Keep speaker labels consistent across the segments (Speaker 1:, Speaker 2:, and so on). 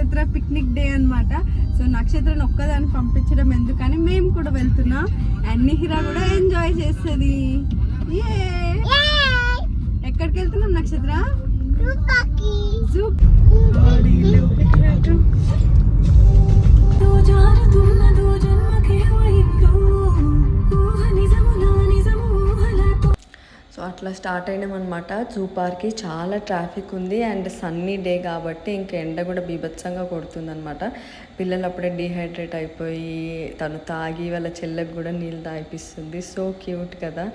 Speaker 1: నక్షత్ర picnic day అన్నమాట. So నక్షత్రను ఒక్కదాన్ని పంపించడం ఎందుకని మేము కూడా వెళ్తున్నాం. అండ్ నిహిరా కూడా ఎంజాయ్ చేస్తుంది. ఎక్కడికి వెళ్తున్నాం నక్షత్ర? జూ. సో అట్లా స్టార్ట్ అయినామన్నమాట. జూ పార్క్కి చాలా ట్రాఫిక్ ఉంది అండ్ సన్నీ డే కాబట్టి ఇంకా ఎండ కూడా బీభత్సంగా కొడుతుందన్నమాట. పిల్లలు అప్పుడే డీహైడ్రేట్ అయిపోయి తను తాగి వాళ్ళ చెల్లెకి కూడా నీళ్ళు తాగిపిస్తుంది. సో క్యూట్ కదా.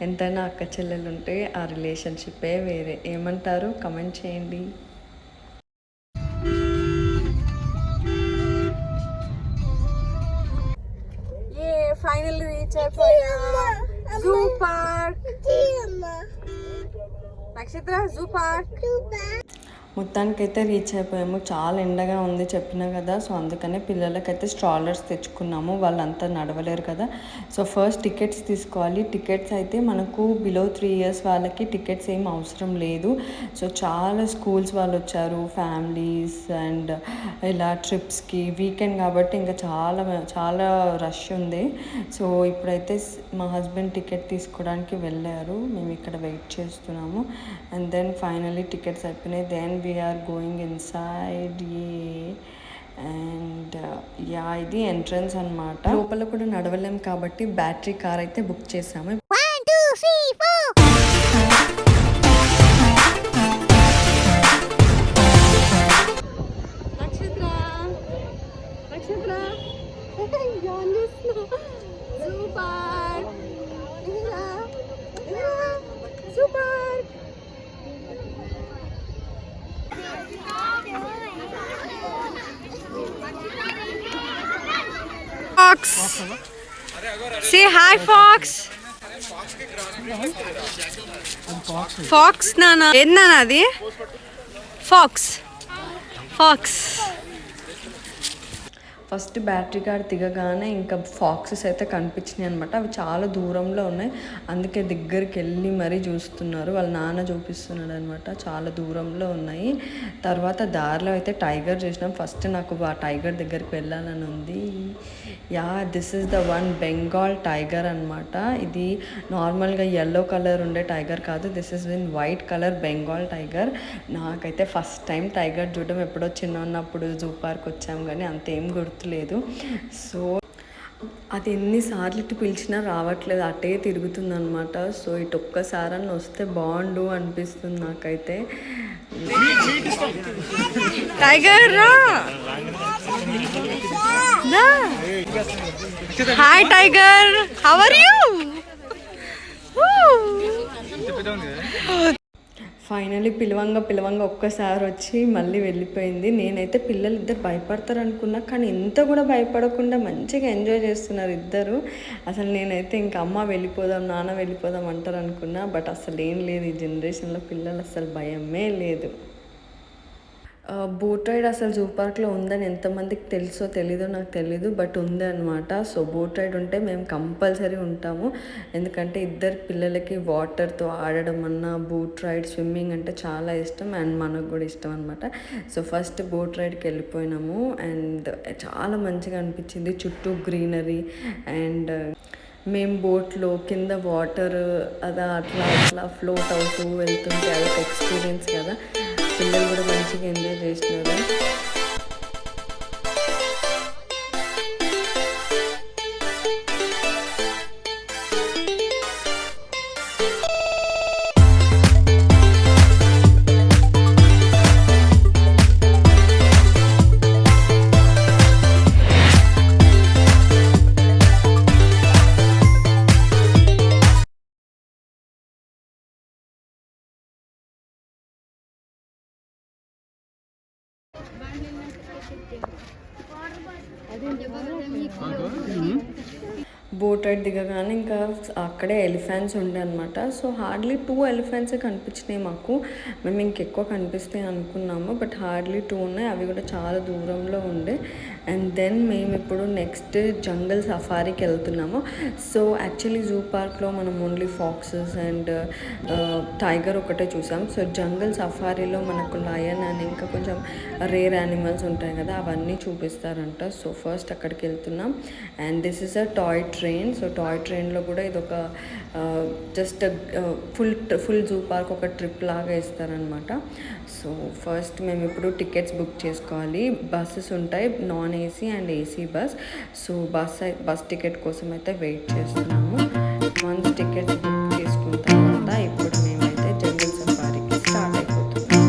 Speaker 1: ఎంతైనా అక్క చెల్లెలు ఉంటే ఆ రిలేషన్షిప్పే వేరే. ఏమంటారు? కమెంట్ చేయండి. ఫైనల్ రీచ్ అయిపోయా జూ పార్క్. నక్షత్ర జూ పార్క్ మొత్తానికైతే రీచ్ అయిపోయాము. చాలా ఎండగా ఉంది చెప్పినా కదా. సో అందుకనే పిల్లలకైతే స్ట్రాలర్స్ తెచ్చుకున్నాము. వాళ్ళంతా నడవలేరు కదా. సో ఫస్ట్ టికెట్స్ తీసుకోవాలి. టికెట్స్ అయితే మనకు బిలో 3 years వాళ్ళకి టికెట్స్ ఏం అవసరం లేదు. సో చాలా స్కూల్స్ వాళ్ళు వచ్చారు, ఫ్యామిలీస్ అండ్ ఇలా ట్రిప్స్కి. వీకెండ్ కాబట్టి ఇంకా చాలా చాలా రష్ ఉంది. సో ఇప్పుడైతే మా హస్బెండ్ టికెట్ తీసుకోవడానికి వెళ్ళారు. మేము ఇక్కడ వెయిట్ చేస్తున్నాము. అండ్ దెన్ ఫైనల్లీ టికెట్స్ అయిపోయినాయి. Then we are going inside. అండ్ ఇది ఎంట్రన్స్ అన్నమాట. లోపల కూడా నడవలేం కాబట్టి బ్యాటరీ కార్ అయితే బుక్ చేసాము. 1 2 3 4 నక్షత్ర super super. Fox. Say hi, Fox. Fox, Nana. Enna nadi? Fox. Fox. First battery car దిగగానే ఇంకా ఫాక్సెస్ అయితే కనిపించినాయి అనమాట. అవి చాలా దూరంలో ఉన్నాయి. అందుకే దగ్గరికి వెళ్ళి మరీ చూస్తున్నారు. వాళ్ళ నాన్న చూపిస్తున్నాడు అనమాట. చాలా దూరంలో ఉన్నాయి. తర్వాత దారిలో అయితే టైగర్ చూసినాం. ఫస్ట్ నాకు ఆ టైగర్ దగ్గరికి వెళ్ళాలని ఉంది. This is the one Bengal tiger అనమాట. ఇది నార్మల్గా ఎల్లో కలర్ ఉండే టైగర్ కాదు. This is in white colour Bengal tiger. నాకైతే ఫస్ట్ టైం టైగర్ చూడడం. ఎప్పుడో చిన్న ఉన్నప్పుడు జూ పార్క్ వచ్చాము కానీ అంతేం గుర్తులేదు. సో అది ఎన్నిసార్లు ఇటు పిలిచినా రావట్లేదు, అటే తిరుగుతుంది అనమాట. సో ఇటు ఒక్కసారని వస్తే బాగుండు అనిపిస్తుంది నాకైతే. టైగర్ రా. Hi tiger, how are you? Finally పిలవంగా ఒక్కసారి వచ్చి మళ్ళీ వెళ్ళిపోయింది. నేనైతే పిల్లలు ఇద్దరు భయపడతారు అనుకున్నా, కానీ ఇంత కూడా భయపడకుండా మంచిగా ఎంజాయ్ చేస్తున్నారు ఇద్దరు. అసలు నేనైతే ఇంకా అమ్మ వెళ్ళిపోదాం, నాన్న వెళ్ళిపోదాం అంటారు అనుకున్నా. బట్ అసలు ఏం లేదు, ఈ జనరేషన్లో పిల్లలు అసలు భయమే లేదు. బోట్ రైడ్ అసలు జూ పార్క్లో ఉందని ఎంతమందికి తెలుసో తెలీదో నాకు తెలీదు, బట్ ఉంది అనమాట. సో బోట్ రైడ్ ఉంటే మేము కంపల్సరీ ఉంటాము. ఎందుకంటే ఇద్దరు పిల్లలకి వాటర్తో ఆడడం అన్నా, బోట్ రైడ్, స్విమ్మింగ్ అంటే చాలా ఇష్టం. అండ్ మనకు కూడా ఇష్టం అనమాట. సో ఫస్ట్ బోట్ రైడ్కి వెళ్ళిపోయినాము. అండ్ చాలా మంచిగా అనిపించింది. చుట్టూ గ్రీనరీ అండ్ మేము బోట్లో కింద వాటర్ అట్లా ఫ్లోట్ అవుతూ వెళ్తుంటే అదొక ఎక్స్పీరియన్స్ కదా. పిల్లలు కూడా మంచిగా ఎంజాయ్ చేసినారు. బోట్ రైడ్ దిగగానే ఇంకా అక్కడే ఎలిఫెంట్స్ ఉండే అనమాట. సో హార్డ్లీ 2 ఎలిఫెంట్సే కనిపించినాయి మాకు. మేము ఇంకెక్కువ కనిపిస్తాయి అనుకున్నాము, బట్ హార్డ్లీ 2 ఉన్నాయి. అవి కూడా చాలా దూరంలో ఉండే. అండ్ దెన్ మేము ఇప్పుడు నెక్స్ట్ జంగల్ సఫారీకి వెళ్తున్నాము. సో యాక్చువల్లీ జూ పార్క్లో మనం ఓన్లీ ఫాక్సెస్ అండ్ టైగర్ ఒకటే చూసాం. సో జంగల్ సఫారీలో మనకు లయన్ అండ్ ఇంకా కొంచెం రేర్ యానిమల్స్ ఉంటాయి కదా, అవన్నీ చూపిస్తారంట. సో ఫస్ట్ అక్కడికి వెళ్తున్నాం. And this is a toy train. So toy ట్రైన్లో కూడా ఇదొక జస్ట్ ఫుల్ జూ పార్క్ ఒక ట్రిప్ లాగా ఇస్తారనమాట. సో ఫస్ట్ మేము ఇప్పుడు టికెట్స్ బుక్ చేసుకోవాలి. బస్సెస్ ఉంటాయి, non AC and AC bus. So bus ticket కోసం అయితే వెయిట్ చేస్తున్నాము. వన్స్ టికెట్స్ బుక్ చేసుకున్న తర్వాత ఇప్పుడు మేమైతే జంగల్ సఫారీకి స్టార్ట్ అయిపోతున్నాం.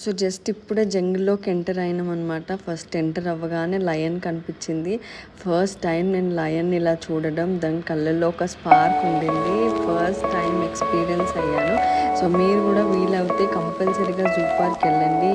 Speaker 1: సో జస్ట్ ఇప్పుడే జంగిల్లోకి ఎంటర్ అయినాం అనమాట. ఫస్ట్ ఎంటర్ అవ్వగానే లయన్ కనిపించింది. ఫస్ట్ టైం నేను లయన్ ఇలా చూడడం, దాని కళ్ళల్లో ఒక స్పార్క్ ఉండింది. ఫస్ట్ టైం ఎక్స్పీరియన్స్ అయ్యాను. సో మీరు కూడా వీలవుతే కంపల్సరీగా జూ పార్క్ వెళ్ళండి.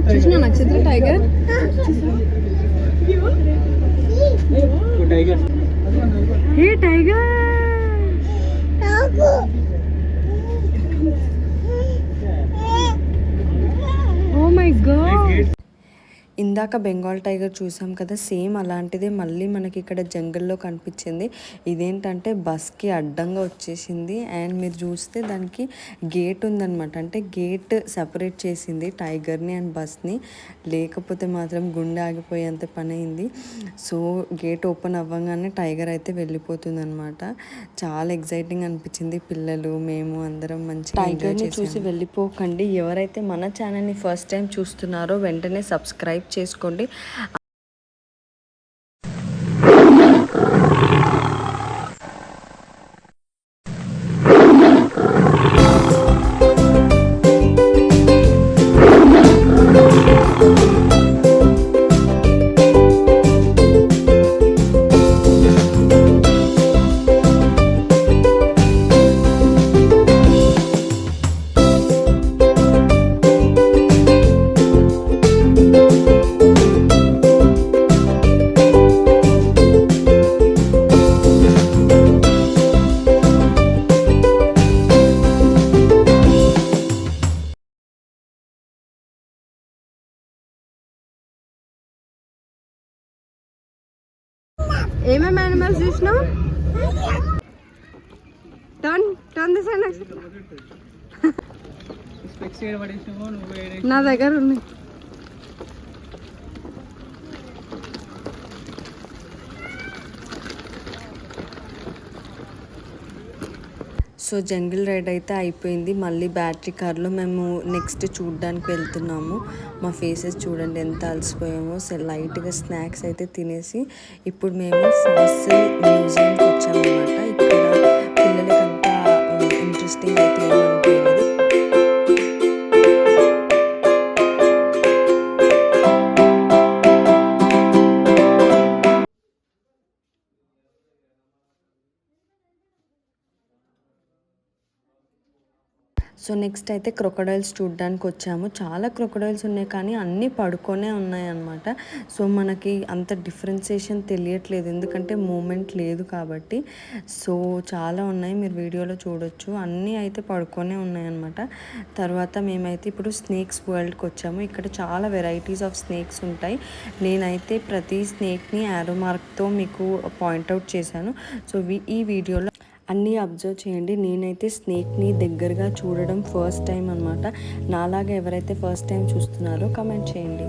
Speaker 1: చూసిన నక్షత్ర tiger hey tiger oh my god. ఇందాక బెంగాల్ టైగర్ చూసాం కదా, సేమ్ అలాంటిదే మళ్ళీ మనకి ఇక్కడ జంగల్లో కనిపించింది. ఇదేంటంటే బస్కి అడ్డంగా వచ్చేసింది. అండ్ మీరు చూస్తే దానికి గేట్ ఉందన్నమాట. అంటే గేట్ సపరేట్ చేసింది టైగర్ని అండ్ బస్ని. లేకపోతే మాత్రం గుండె ఆగిపోయేంత పని అయింది. సో గేట్ ఓపెన్ అవ్వగానే టైగర్ అయితే వెళ్ళిపోతుంది అనమాట. చాలా ఎగ్జైటింగ్ అనిపించింది. పిల్లలు మేము అందరం మంచిగా టైగర్ని చూసి వెళ్ళిపోకండి. ఎవరైతే మన ఛానల్ని ఫస్ట్ టైం చూస్తున్నారో వెంటనే సబ్స్క్రైబ్ చేసుకోండి. ఏమేమి యానిమల్స్ చూసినావు? నా దగ్గర ఉన్నాయి. సో జంగిల్ రైడ్ అయితే అయిపోయింది. మళ్ళీ బ్యాటరీ కార్లో మేము నెక్స్ట్ చూడడానికి వెళ్తున్నాము. మా ఫేసెస్ చూడండి ఎంత అలసిపోయామో. సో లైట్గా స్నాక్స్ అయితే తినేసి ఇప్పుడు మేము ఫాసిల్ మ్యూజియంకి వచ్చామన్నమాట. ఇక్కడ పిల్లలకంతా ఇంట్రెస్టింగ్ అయితే ఏమనిపించలేదు. సో నెక్స్ట్ అయితే క్రొకడైల్స్ చూడడానికి వచ్చాము. చాలా క్రొకడైల్స్ ఉన్నాయి కానీ అన్నీ పడుకొనే ఉన్నాయన్నమాట. సో మనకి అంత డిఫరెన్సియేషన్ తెలియట్లేదు ఎందుకంటే మూమెంట్ లేదు కాబట్టి. సో చాలా ఉన్నాయి, మీరు వీడియోలో చూడొచ్చు. అన్నీ అయితే పడుకొనే ఉన్నాయన్నమాట. తర్వాత మేమైతే ఇప్పుడు స్నేక్స్ వరల్డ్కి వచ్చాము. ఇక్కడ చాలా వెరైటీస్ ఆఫ్ స్నేక్స్ ఉంటాయి. నేనైతే ప్రతి స్నేక్ని యారో మార్క్తో మీకు పాయింట్అవుట్ చేశాను. సో ఈ వీడియోలో అన్నీ అబ్జర్వ్ చేయండి. నేనైతే స్నేక్ని దగ్గరగా చూడడం ఫస్ట్ టైం అనమాట. నాలాగా ఎవరైతే ఫస్ట్ టైం చూస్తున్నారో కమెంట్ చేయండి.